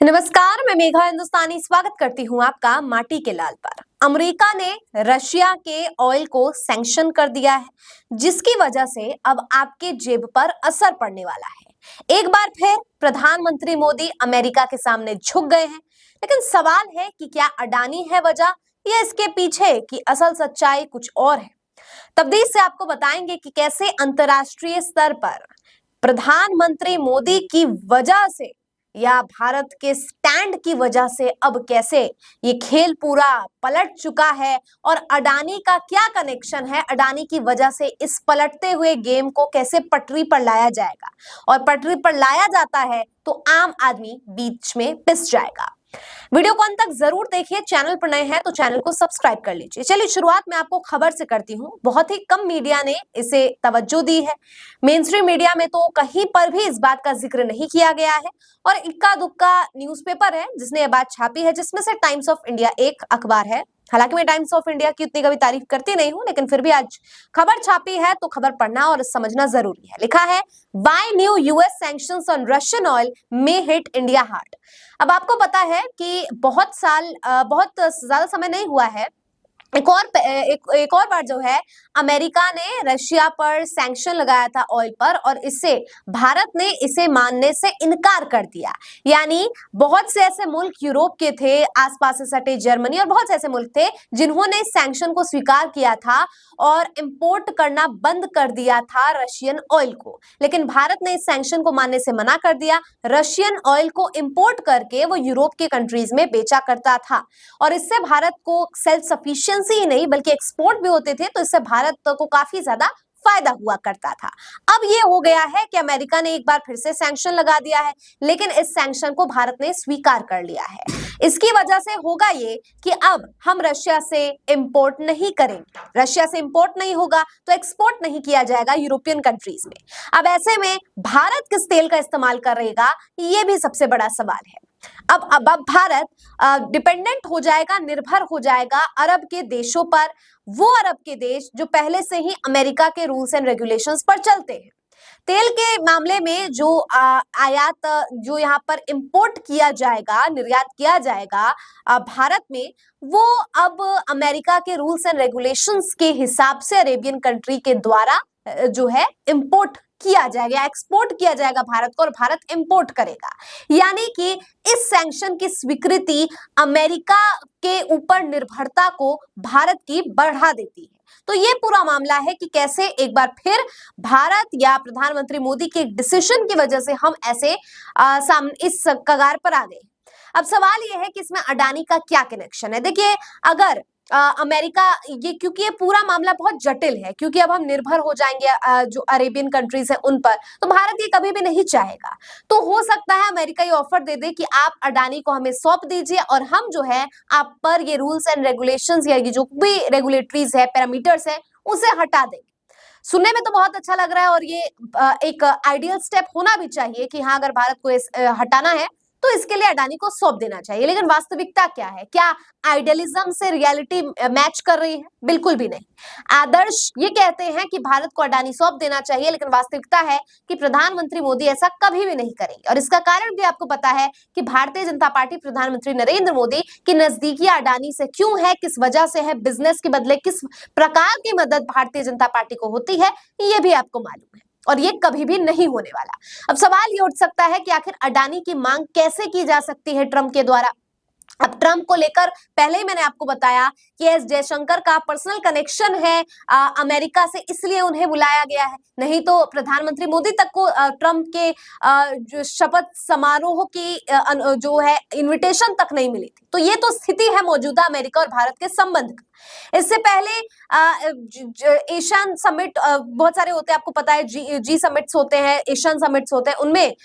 नमस्कार, मैं मेघा हिंदुस्तानी स्वागत करती हूँ आपका माटी के लाल पर। अमेरिका ने रशिया के ऑयल को सैंक्शन कर दिया है, जिसकी वजह से अब आपके जेब पर असर पड़ने वाला है। एक बार फिर प्रधानमंत्री मोदी अमेरिका के सामने झुक गए हैं, लेकिन सवाल है कि क्या अडानी है वजह या इसके पीछे की असल सच्चाई कुछ और है। तब्दील से आपको बताएंगे कि कैसे अंतर्राष्ट्रीय स्तर पर प्रधानमंत्री मोदी की वजह से या भारत के स्टैंड की वजह से अब कैसे ये खेल पूरा पलट चुका है और अडानी का क्या कनेक्शन है। अडानी की वजह से इस पलटते हुए गेम को कैसे पटरी पर लाया जाएगा, और पटरी पर लाया जाता है तो आम आदमी बीच में पिस जाएगा। वीडियो को अंत तक जरूर देखिए। चैनल पर नए हैं तो चैनल को सब्सक्राइब कर लीजिए। चलिए शुरुआत में आपको खबर से करती हूँ। बहुत ही कम मीडिया ने इसे तवज्जो दी है। मेन स्ट्रीम मीडिया में तो कहीं पर भी इस बात का जिक्र नहीं किया गया है, और इक्का दुक्का न्यूज़पेपर है जिसने ये बात छापी है, जिसमें से टाइम्स ऑफ इंडिया एक अखबार है। हालांकि मैं टाइम्स ऑफ इंडिया की उतनी कभी तारीफ करती नहीं हूं, लेकिन फिर भी आज खबर छापी है तो खबर पढ़ना और समझना जरूरी है। लिखा है, why new US sanctions on Russian oil may hit India hard. अब आपको पता है कि बहुत ज्यादा समय नहीं हुआ है, एक और बार जो है अमेरिका ने रशिया पर सैंक्शन लगाया था ऑयल पर, और इससे भारत ने इसे मानने से इनकार कर दिया। यानी बहुत से ऐसे मुल्क यूरोप के थे, आसपास से सटे जर्मनी और बहुत से ऐसे मुल्क थे जिन्होंने सैंक्शन को स्वीकार किया था और इंपोर्ट करना बंद कर दिया था रशियन ऑयल को। लेकिन भारत ने इस सैंक्शन को मानने से मना कर दिया। रशियन ऑयल को इंपोर्ट करके वो यूरोप के कंट्रीज में बेचा करता था, और इससे भारत को सेल्फ सफिशिएंसी ही नहीं बल्कि एक्सपोर्ट भी होते थे, तो इससे भारत को काफी ज्यादा फायदा हुआ करता था। अब ये हो गया है कि अमेरिका ने एक बार फिर से सैंक्शन लगा दिया है, लेकिन इस सैंक्शन को भारत ने स्वीकार कर लिया है। इसकी वजह से होगा ये कि अब हम रशिया से इंपोर्ट नहीं करेंगे। रशिया से इंपोर्ट नहीं होगा तो एक्सपोर्ट नहीं किया जाएगा यूरोपियन कंट्रीज में। अब ऐसे में भारत किस तेल का इस्तेमाल करेगा, ये भी सबसे बड़ा सवाल है। अब भारत डिपेंडेंट हो जाएगा, निर्भर हो जाएगा अरब के देशों पर। वो अरब के देश जो पहले से ही अमेरिका के रूल्स एंड रेगुलेशंस पर चलते हैं। तेल के मामले में जो आयात जो यहाँ पर इंपोर्ट किया जाएगा, निर्यात किया जाएगा भारत में, वो अब अमेरिका के रूल्स एंड रेगुलेशंस के हिसाब से अरेबियन कंट्री के द्वारा जो है इंपोर्ट किया जाएगा, एक्सपोर्ट किया जाएगा भारत को, और भारत इंपोर्ट करेगा। यानी कि इस सैंक्शन की स्वीकृति अमेरिका के ऊपर निर्भरता को भारत की बढ़ा देती है। तो ये पूरा मामला है कि कैसे एक बार फिर भारत या प्रधानमंत्री मोदी के डिसीजन की वजह से हम ऐसे इस कगार पर आ गए। अब सवाल ये है कि इसमें अडानी का क्या कनेक्शन है। देखिए, अगर अमेरिका क्योंकि ये पूरा मामला बहुत जटिल है, क्योंकि अब हम निर्भर हो जाएंगे जो अरेबियन कंट्रीज है उन पर, तो भारत ये कभी भी नहीं चाहेगा। तो हो सकता है अमेरिका ये ऑफर दे दे कि आप अडानी को हमें सौंप दीजिए और हम जो है आप पर ये रूल्स एंड रेगुलेशंस या ये जो भी रेगुलेटरीज है, पैरामीटर्स है, उसे हटा देंगे। सुनने में तो बहुत अच्छा लग रहा है, और ये एक आइडियल स्टेप होना भी चाहिए कि हाँ, अगर भारत को हटाना है तो इसके लिए अडानी को सौंप देना चाहिए। लेकिन वास्तविकता क्या है? क्या आइडियलिज्म से रियलिटी मैच कर रही है? बिल्कुल भी नहीं। आदर्श ये कहते हैं कि भारत को अडानी सौंप देना चाहिए, लेकिन वास्तविकता है कि प्रधानमंत्री मोदी ऐसा कभी भी नहीं करेंगे। और इसका कारण भी आपको पता है कि भारतीय जनता पार्टी, प्रधानमंत्री नरेंद्र मोदी की नजदीकी अडानी से क्यों है, किस वजह से है, बिजनेस के बदले किस प्रकार की मदद भारतीय जनता पार्टी को होती है, ये भी आपको मालूम है, और ये कभी भी नहीं होने वाला। अब सवाल ये उठ सकता है कि आखिर अडानी की मांग कैसे की जा सकती है ट्रंप के द्वारा। अब ट्रंप को लेकर पहले ही मैंने आपको बताया कि एस जयशंकर का पर्सनल कनेक्शन है अमेरिका से, इसलिए उन्हें बुलाया गया है। नहीं तो प्रधानमंत्री मोदी तक को ट्रंप के जो शपथ समारोह की जो है इनविटेशन तक नहीं मिली थी। तो ये तो स्थिति है मौजूदा अमेरिका और भारत के संबंध का। इससे पहले एशियन समिट बहुत सारे होते हैं, आपको पता है, जी समिट्स होते हैं, एशियन समिट्स होते हैं। उनमें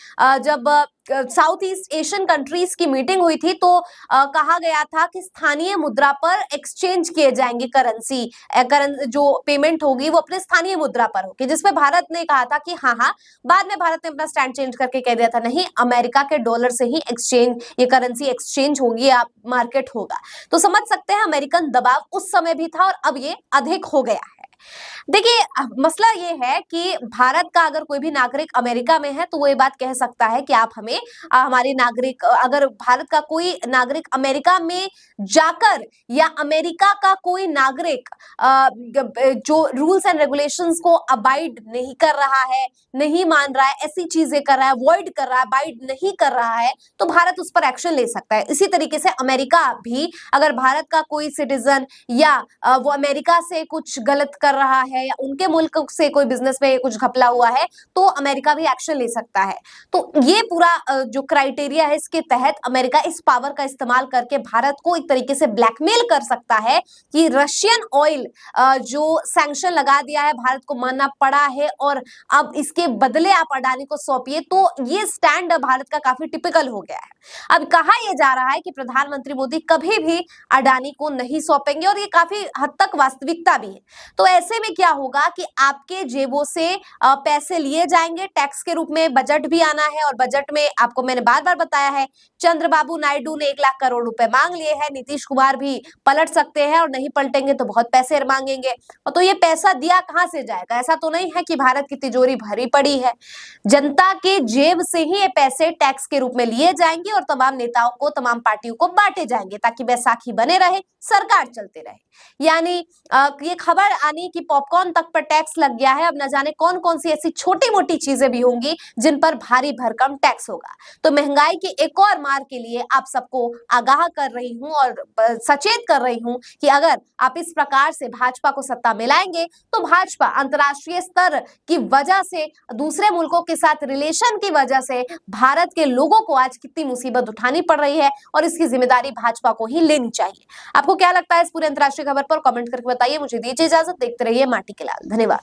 जब साउथ ईस्ट एशियन कंट्रीज की मीटिंग हुई थी तो कहा गया था कि स्थानीय मुद्रा पर एक्सचेंज किए जाएंगे करेंसी, जो पेमेंट होगी वो अपने स्थानीय मुद्रा पर होगी, जिसमें भारत ने कहा था कि हाँ हाँ। बाद में भारत ने अपना स्टैंड चेंज करके कह दिया था नहीं, अमेरिका के डॉलर से ही ये करेंसी एक्सचेंज होगी, आप मार्केट होगा। तो समझ सकते हैं अमेरिकन दबाव उस समय भी था और अब ये अधिक हो गया है। देखिए मसला ये है कि भारत का अगर कोई भी नागरिक अमेरिका में है तो वो ये बात कह सकता है कि आप हमें हमारी नागरिक अगर भारत का कोई नागरिक अमेरिका में जाकर या अमेरिका का कोई नागरिक जो रूल्स एंड रेगुलेशंस को अबाइड नहीं कर रहा है, नहीं मान रहा है, ऐसी चीजें कर रहा है, अवॉइड कर रहा है, अबाइड नहीं कर रहा है, तो भारत उस पर एक्शन ले सकता है। इसी तरीके से अमेरिका भी अगर भारत का कोई सिटीजन या वो अमेरिका से कुछ गलत कर रहा है या उनके मुल्क से कोई बिजनेस में कुछ घपला हुआ है तो अमेरिका भी एक्शन ले सकता है। तो ये पूरा जो क्राइटेरिया है इसके तहत अमेरिका इस पावर का इस्तेमाल करके भारत को एक तरीके से ब्लैकमेल कर सकता है कि रशियन ऑयल जो सैंक्शन लगा दिया है भारत को मानना पड़ा है और अब इसके बदले आप अडानी को सौंपिए। तो ये स्टैंड भारत का काफी टिपिकल हो गया है। अब कहा यह जा रहा है कि प्रधानमंत्री मोदी कभी भी अडानी को नहीं सौंपेंगे और ये काफी हद तक वास्तविकता भी है। तो ऐसे में क्या होगा कि आपके जेबों से पैसे लिए जाएंगे टैक्स के रूप में, बजट भी आना है और बजट में आपको मैंने बार बार बताया है चंद्रबाबू नायडू ने 1 लाख करोड़ रुपए मांग लिए हैं, नीतीश कुमार भी पलट सकते हैं और नहीं पलटेंगे तो बहुत पैसे मांगेंगे। और तो ये पैसा दिया कहां से जाएगा? ऐसा तो नहीं है कि भारत की तिजोरी भरी पड़ी है, जनता के जेब से ही ये पैसे टैक्स के रूप में लिए जाएंगे और तमाम नेताओं को, तमाम पार्टियों को बांटे जाएंगे ताकि बैसाखी बने रहे, सरकार चलते रहे। यानी ये खबर आनी कि पॉपकॉर्न तक पर टैक्स लग गया है, अब न जाने कौन कौन सी ऐसी छोटी मोटी चीजें भी होंगी जिन पर भारी भरकम टैक्स होगा। तो महंगाई की एक और मार के लिए आप सबको आगाह कर रही हूं और सचेत कर रही हूं कि अगर आप इस प्रकार से भाजपा को सत्ता में लाएंगे तो भाजपा अंतर्राष्ट्रीय स्तर की वजह से, दूसरे मुल्कों के साथ रिलेशन की वजह से भारत के लोगों को आज कितनी मुसीबत उठानी पड़ रही है और इसकी जिम्मेदारी भाजपा को ही लेनी चाहिए। आपको क्या लगता है इस पूरे अंतर्राष्ट्रीय खबर पर? कमेंट करके बताइए। मुझे दीजिए इजाजत, देखते रहिए माटी के लाल। धन्यवाद।